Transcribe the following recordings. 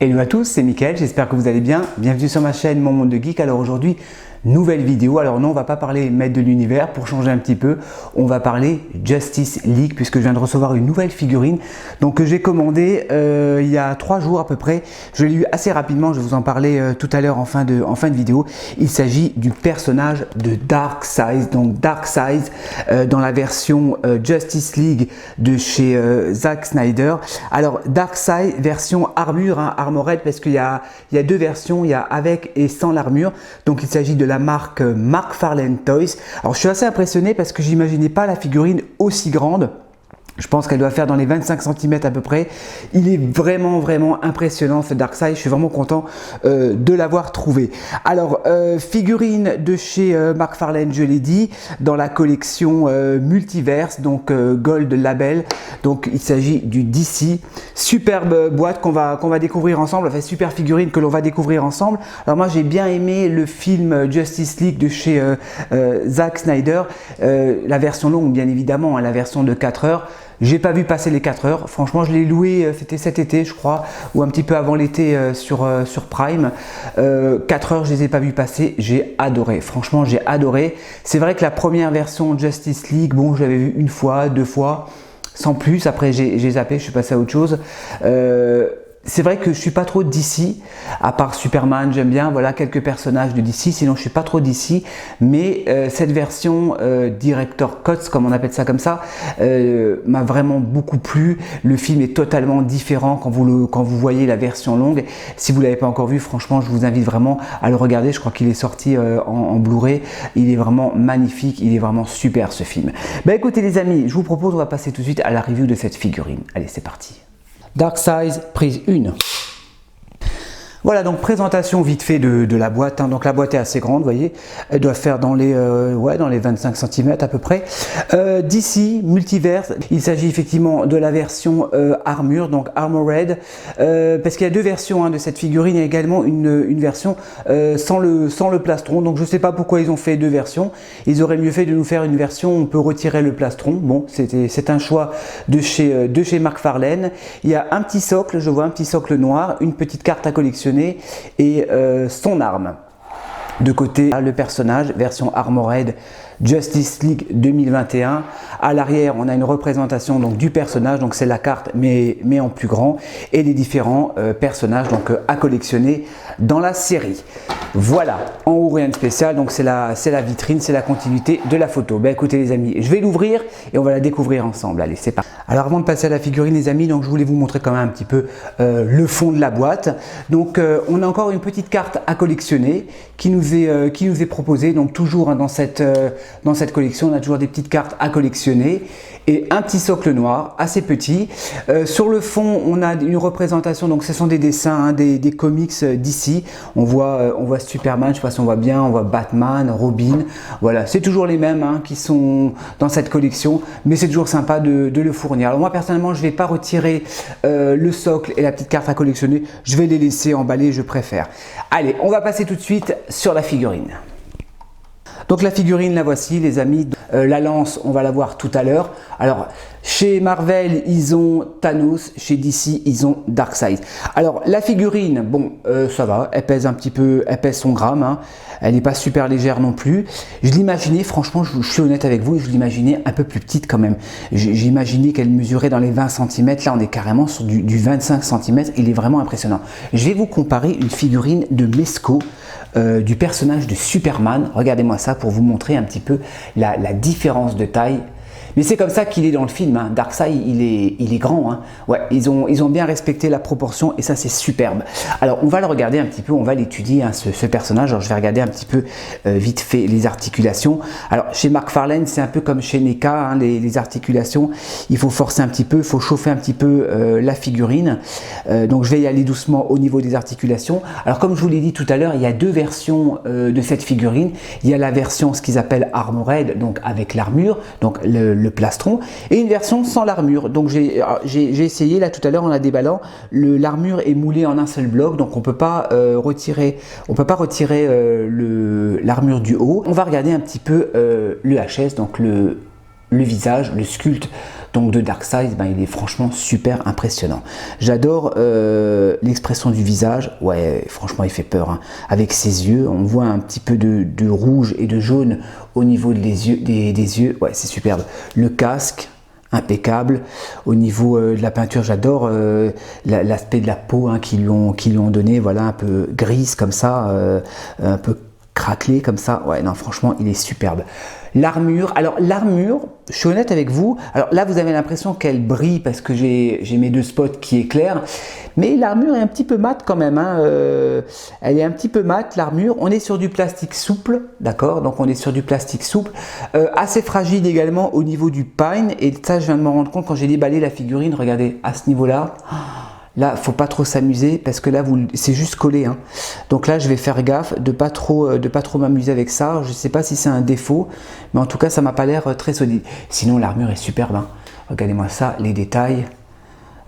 Hello à tous, c'est Mickaël, j'espère que vous allez bien. Bienvenue sur ma chaîne Mon Monde de Geek. Alors aujourd'hui, nouvelle vidéo. Alors non, on va pas parler maître de l'univers pour changer un petit peu. On va parler Justice League puisque je viens de recevoir une nouvelle figurine donc que j'ai commandée il y a 3 jours à peu près. Je l'ai eu assez rapidement, je vais vous en parler tout à l'heure en fin de vidéo. Il s'agit du personnage de Darkseid. Donc Darkseid dans la version Justice League de chez Zack Snyder. Alors Darkseid version armure, hein, Armored, parce qu'il y a deux versions, il y a avec et sans l'armure. Donc il s'agit de la marque McFarlane Toys. Alors je suis assez impressionné parce que j'imaginais pas la figurine aussi grande. Je pense qu'elle doit faire dans les 25 cm à peu près. Il est vraiment impressionnant ce Darkseid. Je suis vraiment content de l'avoir trouvé. Alors figurine de chez McFarlane, je l'ai dit, dans la collection Multiverse, donc Gold Label. Donc il s'agit du DC. Superbe boîte qu'on va découvrir ensemble. Enfin super figurine que l'on va découvrir ensemble. Alors moi j'ai bien aimé le film Justice League de chez Zack Snyder. La version longue bien évidemment, hein, la version de 4 heures. J'ai pas vu passer les 4 heures, franchement je l'ai loué, c'était cet été je crois, ou un petit peu avant l'été sur Prime. 4 heures je les ai pas vu passer, j'ai adoré, franchement j'ai adoré. C'est vrai que la première version Justice League, bon je l'avais vu une fois, 2 fois, sans plus, après j'ai zappé, je suis passé à autre chose. C'est vrai que je suis pas trop DC, à part Superman, j'aime bien, voilà quelques personnages de DC, sinon je suis pas trop DC, mais cette version Director Cuts, comme on appelle ça comme ça, m'a vraiment beaucoup plu. Le film est totalement différent quand vous voyez la version longue. Si vous l'avez pas encore vu, franchement, je vous invite vraiment à le regarder. Je crois qu'il est sorti en Blu-ray. Il est vraiment magnifique, il est vraiment super ce film. Bah écoutez les amis, je vous propose, on va passer tout de suite à la review de cette figurine. Allez, c'est parti. Darkseid prise 1. Voilà, donc présentation vite fait de la boîte, hein. Donc la boîte est assez grande, vous voyez, elle doit faire dans les 25 cm à peu près. DC Multiverse, il s'agit effectivement de la version armure, donc Armored, parce qu'il y a deux versions hein, de cette figurine. Il y a également une version sans le plastron, donc je ne sais pas pourquoi ils ont fait deux versions. Ils auraient mieux fait de nous faire une version où on peut retirer le plastron. Bon, c'est un choix de chez McFarlane. Il y a un petit socle, je vois un petit socle noir, une petite carte à collectionner et son arme. De côté, le personnage, version Armored Justice League 2021. À l'arrière, on a une représentation donc du personnage, donc c'est la carte mais en plus grand, et les différents personnages donc à collectionner dans la série. Voilà, en haut rien de spécial, donc c'est la vitrine, c'est la continuité de la photo. Ben écoutez les amis, je vais l'ouvrir et on va la découvrir ensemble. Allez, c'est parti. Alors avant de passer à la figurine les amis, donc je voulais vous montrer quand même un petit peu le fond de la boîte. Donc on a encore une petite carte à collectionner qui nous est proposée, donc toujours hein, dans cette collection, on a toujours des petites cartes à collectionner et un petit socle noir assez petit. Sur le fond, on a une représentation, donc ce sont des dessins, hein, des comics d'ici. On voit Superman, je ne sais pas si on voit bien, on voit Batman, Robin. Voilà, c'est toujours les mêmes hein, qui sont dans cette collection, mais c'est toujours sympa de le fournir. Alors moi personnellement, je ne vais pas retirer le socle et la petite carte à collectionner, je vais les laisser emballer, je préfère. Allez, on va passer tout de suite sur la figurine. Donc la figurine, la voici les amis. La lance, on va la voir tout à l'heure. Alors chez Marvel, ils ont Thanos. Chez DC, ils ont Darkseid. Alors la figurine, bon, ça va. Elle pèse un petit peu, elle pèse 100 grammes. Hein. Elle n'est pas super légère non plus. Je l'imaginais, franchement, je suis honnête avec vous, je l'imaginais un peu plus petite quand même. J'imaginais qu'elle mesurait dans les 20 cm. Là, on est carrément sur du 25 cm. Il est vraiment impressionnant. Je vais vous comparer une figurine de Mezco. Du personnage de Superman, regardez-moi ça pour vous montrer un petit peu la différence de taille. Mais c'est comme ça qu'il est dans le film, hein. Darkseid il est grand, hein. Ouais, ils ont bien respecté la proportion et ça c'est superbe. Alors on va le regarder un petit peu, on va l'étudier hein, ce personnage. Alors je vais regarder un petit peu vite fait les articulations. Alors chez McFarlane c'est un peu comme chez NECA, hein, les articulations, il faut forcer un petit peu, il faut chauffer un petit peu la figurine. Donc je vais y aller doucement au niveau des articulations. Alors comme je vous l'ai dit tout à l'heure, il y a deux versions de cette figurine. Il y a la version ce qu'ils appellent Armored, donc avec l'armure, donc le plastron, et une version sans l'armure. Donc j'ai essayé là tout à l'heure en la déballant, l'armure est moulée en un seul bloc, donc on peut pas retirer l'armure du haut. On va regarder un petit peu le HS, donc le visage, le sculpte donc de Darkseid, ben, il est franchement super impressionnant. J'adore l'expression du visage, ouais franchement il fait peur, hein. Avec ses yeux, on voit un petit peu de rouge et de jaune au niveau des yeux, ouais c'est superbe. Le casque, impeccable. Au niveau de la peinture, j'adore l'aspect de la peau, hein, qu'ils lui ont donné, voilà, un peu grise comme ça, un peu craquelé comme ça. Ouais, non, franchement, il est superbe. L'armure, alors l'armure, je suis honnête avec vous, alors là vous avez l'impression qu'elle brille parce que j'ai mes deux spots qui éclairent, mais l'armure est un petit peu mate quand même, hein. Elle est un petit peu mate l'armure. On est sur du plastique souple, d'accord, donc on est sur du plastique souple, assez fragile également au niveau du pine, et ça je viens de me rendre compte quand j'ai déballé la figurine, regardez, à ce niveau-là. Là, faut pas trop s'amuser parce que là, c'est juste collé, hein. Donc là, je vais faire gaffe de pas trop m'amuser avec ça. Je sais pas si c'est un défaut, mais en tout cas, ça m'a pas l'air très solide. Sinon, l'armure est superbe, hein. Regardez-moi ça, les détails.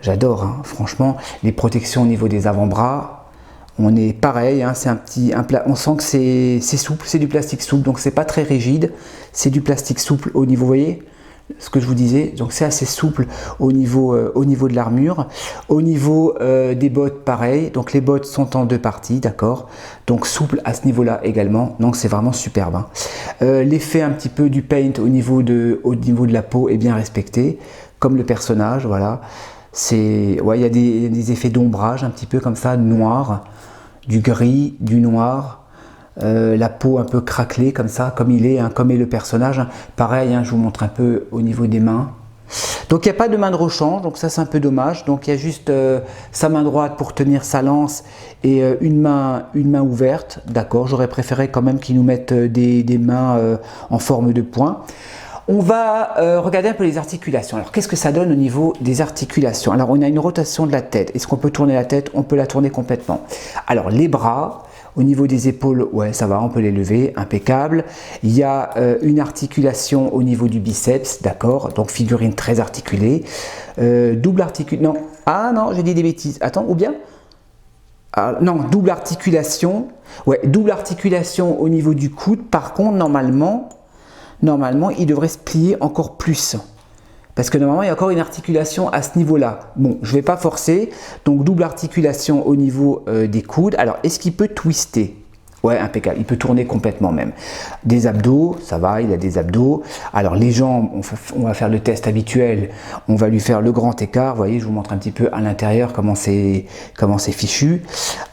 J'adore, hein. Franchement, les protections au niveau des avant-bras. On est pareil, hein, c'est on sent que c'est souple, c'est du plastique souple, donc c'est pas très rigide. C'est du plastique souple au niveau, vous voyez, ce que je vous disais, donc c'est assez souple au niveau de l'armure. Au niveau des bottes, pareil, donc les bottes sont en deux parties, d'accord, donc souple à ce niveau là également, donc c'est vraiment superbe, hein. L'effet un petit peu du paint au niveau de la peau est bien respecté, comme le personnage, voilà. Ouais, il y a des effets d'ombrage un petit peu comme ça, noir, du gris, du noir. La peau un peu craquelée comme ça, comme il est, hein, comme est le personnage, hein. Pareil, hein, je vous montre un peu au niveau des mains. Donc il n'y a pas de main de rechange, donc ça c'est un peu dommage. Donc il y a juste sa main droite pour tenir sa lance et une main ouverte, d'accord. J'aurais préféré quand même qu'ils nous mettent des mains en forme de poing. On va regarder un peu les articulations. Alors qu'est-ce que ça donne au niveau des articulations? Alors on a une rotation de la tête. Est-ce qu'on peut tourner la tête? On peut la tourner complètement. Alors les bras, au niveau des épaules, ouais ça va, on peut les lever, impeccable. Il y a une articulation au niveau du biceps, d'accord, donc figurine très articulée. Double articulation, non, ah non, j'ai dit des bêtises, attends, ou bien non, double articulation, ouais, double articulation au niveau du coude. Par contre, normalement, il devrait se plier encore plus. Parce que normalement, il y a encore une articulation à ce niveau-là. Bon, je ne vais pas forcer. Donc, double articulation au niveau des coudes. Alors, est-ce qu'il peut twister? Ouais, impeccable. Il peut tourner complètement même. Des abdos, ça va, il a des abdos. Alors, les jambes, on va faire le test habituel. On va lui faire le grand écart. Vous voyez, je vous montre un petit peu à l'intérieur comment c'est fichu.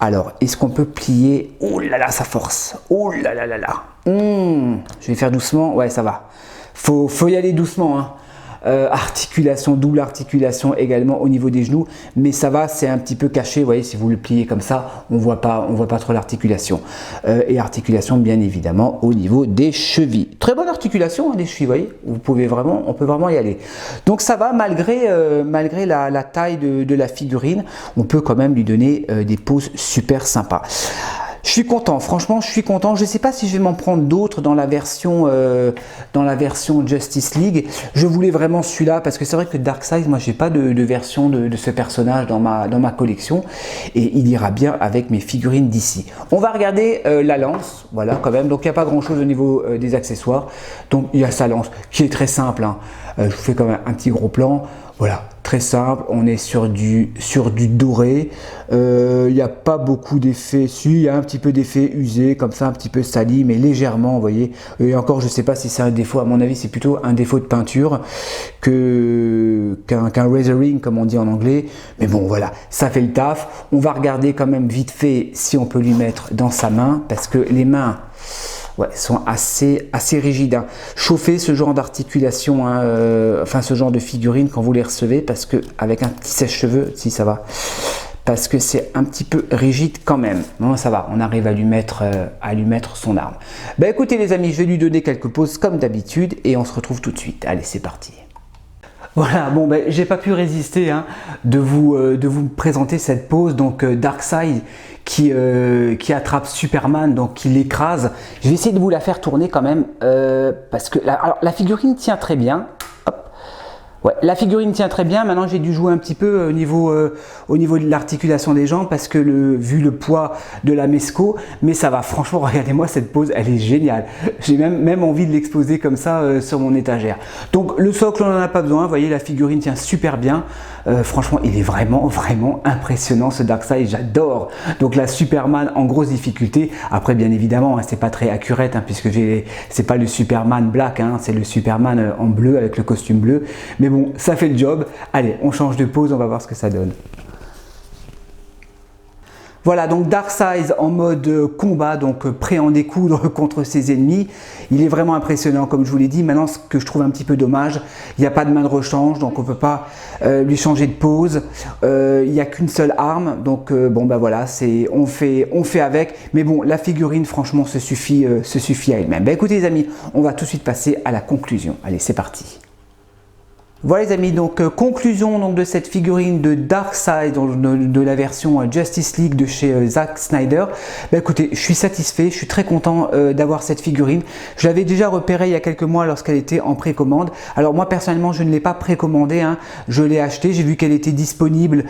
Alors, est-ce qu'on peut plier? Oh là là, ça force. Oh là là là là. Je vais faire doucement. Ouais, ça va. Faut y aller doucement, hein. Articulation, double articulation également au niveau des genoux, mais ça va, c'est un petit peu caché, vous voyez, si vous le pliez comme ça, on voit pas trop l'articulation. Et articulation bien évidemment au niveau des chevilles. Très bonne articulation, hein, des chevilles, vous voyez, on peut vraiment y aller. Donc ça va, malgré la taille de la figurine, on peut quand même lui donner des poses super sympas. Je suis content, franchement, je suis content. Je ne sais pas si je vais m'en prendre d'autres dans la version Justice League. Je voulais vraiment celui-là parce que c'est vrai que Darkseid, moi, j'ai pas de version de ce personnage dans ma collection et il ira bien avec mes figurines d'ici. On va regarder la lance, voilà, quand même. Donc, il n'y a pas grand-chose au niveau des accessoires. Donc, il y a sa lance qui est très simple, hein. Je vous fais quand même un petit gros plan. Voilà, très simple, on est sur du doré, il n'y a pas beaucoup d'effets, si, il y a un petit peu d'effet usé, comme ça, un petit peu sali, mais légèrement, vous voyez, et encore, je ne sais pas si c'est un défaut, à mon avis, c'est plutôt un défaut de peinture qu'un razoring, comme on dit en anglais, mais bon, voilà, ça fait le taf. On va regarder quand même vite fait si on peut lui mettre dans sa main, parce que les mains... ouais, sont assez rigides, hein. Chauffez ce genre d'articulation, hein, enfin ce genre de figurine quand vous les recevez, parce que avec un petit sèche-cheveux, si ça va, parce que c'est un petit peu rigide quand même. Non, ça va, on arrive à lui mettre son arme. Ben écoutez les amis, je vais lui donner quelques poses comme d'habitude et on se retrouve tout de suite. Allez, c'est parti. Voilà, bon ben j'ai pas pu résister, hein, de vous présenter cette pose, donc Darkseid qui attrape Superman, donc qui l'écrase. Je vais essayer de vous la faire tourner quand même, parce que alors, la figurine tient très bien. Hop. Ouais, la figurine tient très bien. Maintenant, j'ai dû jouer un petit peu au niveau de l'articulation des jambes parce que vu le poids de la Mesco, mais ça va. Franchement, regardez-moi cette pose, elle est géniale. J'ai même envie de l'exposer comme ça sur mon étagère. Donc, le socle, on n'en a pas besoin. Vous voyez, la figurine tient super bien. Franchement, il est vraiment impressionnant ce Darkseid. J'adore. Donc, la Superman en grosse difficulté. Après, bien évidemment, hein, c'est pas très accurate hein, puisque c'est pas le Superman black, hein, c'est le Superman en bleu avec le costume bleu. Mais bon, ça fait le job. Allez, on change de pose, on va voir ce que ça donne. Voilà, donc Darkseid en mode combat, donc prêt à en découdre contre ses ennemis. Il est vraiment impressionnant, comme je vous l'ai dit. Maintenant, ce que je trouve un petit peu dommage, il n'y a pas de main de rechange, donc on ne peut pas lui changer de pose. Il n'y a qu'une seule arme, donc bon, bah voilà, on fait avec. Mais bon, la figurine, franchement, se suffit à elle-même. Bah, écoutez les amis, on va tout de suite passer à la conclusion. Allez, c'est parti. Voilà les amis, donc conclusion donc, de cette figurine de Darkseid de la version Justice League de chez Zack Snyder. Bah, écoutez, je suis satisfait, je suis très content d'avoir cette figurine. Je l'avais déjà repérée il y a quelques mois lorsqu'elle était en précommande. Alors moi personnellement je ne l'ai pas précommandée, hein. Je l'ai achetée, j'ai vu qu'elle était disponible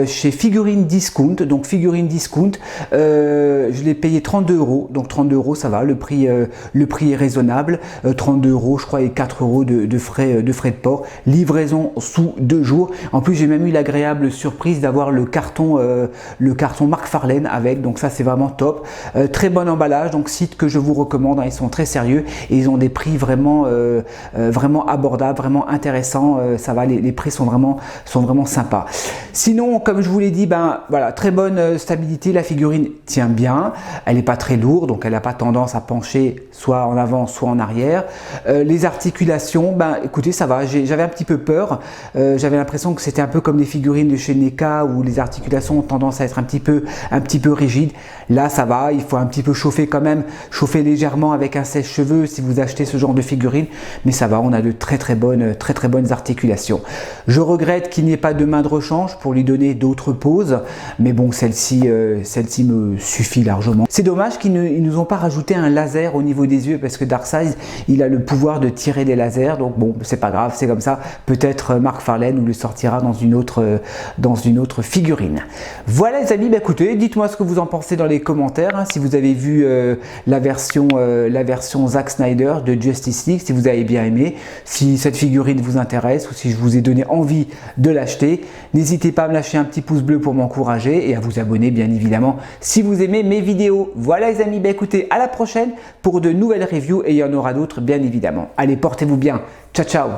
chez Figurine Discount. Donc Figurine Discount, je l'ai payé 32 €, donc 32 € ça va, le prix est raisonnable. 32 € je crois et 4 € de frais de port. Livraison sous 2 jours. En plus, j'ai même eu l'agréable surprise d'avoir le carton McFarlane avec. Donc ça, c'est vraiment top. Très bon emballage. Donc site que je vous recommande. Hein, ils sont très sérieux et ils ont des prix vraiment abordables, vraiment intéressants. Ça va. Les prix sont vraiment sympas. Sinon, comme je vous l'ai dit, ben voilà, très bonne stabilité. La figurine tient bien. Elle n'est pas très lourde, donc elle n'a pas tendance à pencher soit en avant, soit en arrière. Les articulations, ben écoutez, ça va. J'avais un petit peu peur, j'avais l'impression que c'était un peu comme les figurines de chez NECA où les articulations ont tendance à être un petit peu rigides. Là ça va, il faut un petit peu chauffer quand même, chauffer légèrement avec un sèche-cheveux si vous achetez ce genre de figurine, mais ça va, on a de très bonnes articulations. Je regrette qu'il n'y ait pas de main de rechange pour lui donner d'autres poses, mais bon, celle-ci me suffit largement. C'est dommage qu'ils ne nous ont pas rajouté un laser au niveau des yeux parce que Darkseid il a le pouvoir de tirer des lasers, donc bon, c'est pas grave, c'est comme ça. Peut-être McFarlane nous le sortira dans une autre figurine. Voilà les amis, bah écoutez, dites-moi ce que vous en pensez dans les commentaires, hein, si vous avez vu la version Zack Snyder de Justice League, si vous avez bien aimé, si cette figurine vous intéresse ou si je vous ai donné envie de l'acheter. N'hésitez pas à me lâcher un petit pouce bleu pour m'encourager et à vous abonner bien évidemment si vous aimez mes vidéos. Voilà les amis, bah écoutez, à la prochaine pour de nouvelles reviews et il y en aura d'autres bien évidemment. Allez, portez-vous bien, ciao ciao.